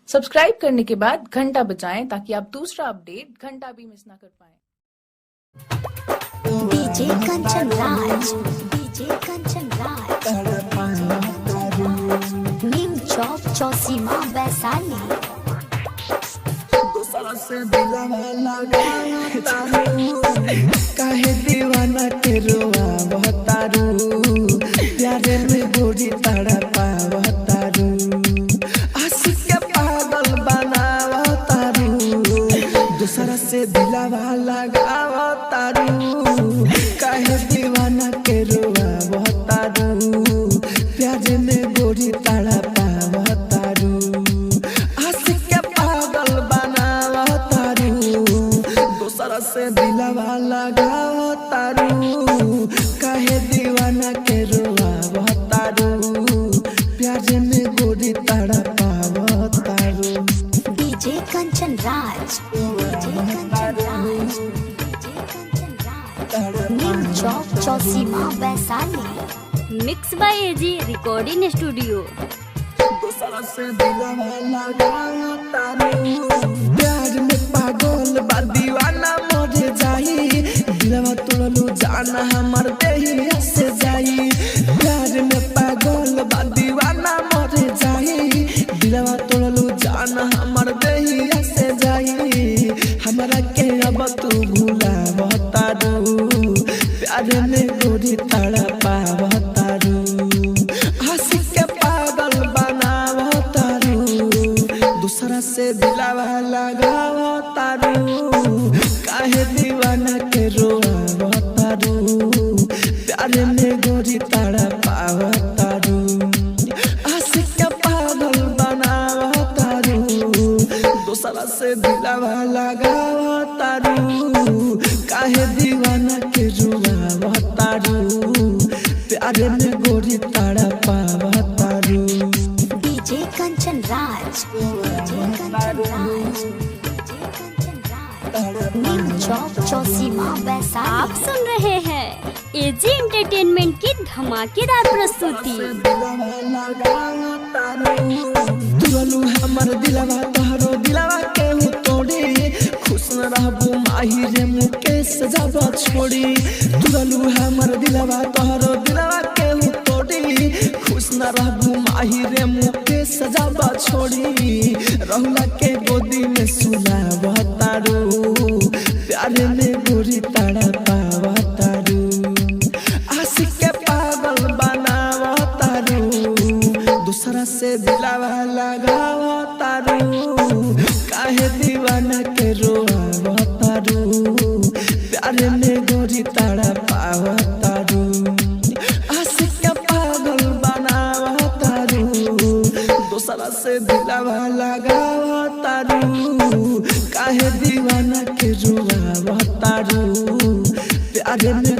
Subscribe करने के बाद घंटा बजाएं ताकि आप दूसरा अपडेट घंटा भी मिस ना कर पाएं। DJ Kanchan Raj, DJ Kanchan Raj, Neem Chowk Chausima Vaishali. काहे दीवाना के रोआ बहतारू, प्यारे में गोरी ताड़ा पावतारू, आशिक के पागल बनावतारू, दूसरा से दिलावा लगावतारू। काहे दीवाना के रोआ बहतारू, प्यारे में गोरी ताड़ा पावतारू, आशिक के पागल बनावतारू, दूसरा से दिलावा लगावतारू। काहे दीवाना के रोआ बहतारू, प्यारे में गोरी ताड़ा पावतारू। DJ Kanchan Raj, DJ Kanchan Raj, DJ Kanchan Raj, Neem Chowk Chausima Vaishali. Mix by AG recording studio. दूसरा से दिलावा लगावतारू, प्यार में पागल बा दीवाना मरे जाई, दिलवा तोड़लू जाना हमार देहिया से जाई। प्यार में पागल बा दीवाना मरे जाई, दिलवा तोड़लू जाना हमार देहिया से जाई। हमरा के अब तू भुलावतारू, प्यार में गोरी ताड़ा पावतारू, आशिक के पागल बनावतारू, दूसरा से दिलावा लगावतारू। काहे दीवाना के रोआवतारू, प्यार में गोरी ताड़ा पावतारू, आशिक के पागल बनावतारू, दूसरा से दिलावा लगावतारू। काहे दीवाना के रोआवतारू, प्यार में गोरी ताड़ा पावतारू। DJ Kanchan Raj, DJ Kanchan Raj, DJ Kanchan Raj, Neem Chowk Chausima Vaishali. आप सुन रहे हैं एजी एंटरटेनमेंट की धमाकेदार प्रस्तुति। तुरलू हमर दिलवा तोहरो दिलवा के हूँ तोड़ी, खुश न रहबू माही रे मुकेश जाबा छोड़ी। तुरलू हमर दिलवा तोहरो दिलवा के हूँ तोड़ी, खुश न रहबू माही रे मुकेश जाबा छोड़ी। रहुला के गोदी में सुलावतारू, प्यारे में गोरी ताड़ा पावतारू, आशिक के पागल बनावतारू, दूसरा से दिलावा लगावतारू। काहे दीवाना के रोआवतारू, प्यारे में गोरी ताड़ा पावतारू, आशिक के पागल बनावतारू, दूसरा से दिलावा लगावतारू। काहे दीवाना के रोआवतारू, प्यारे में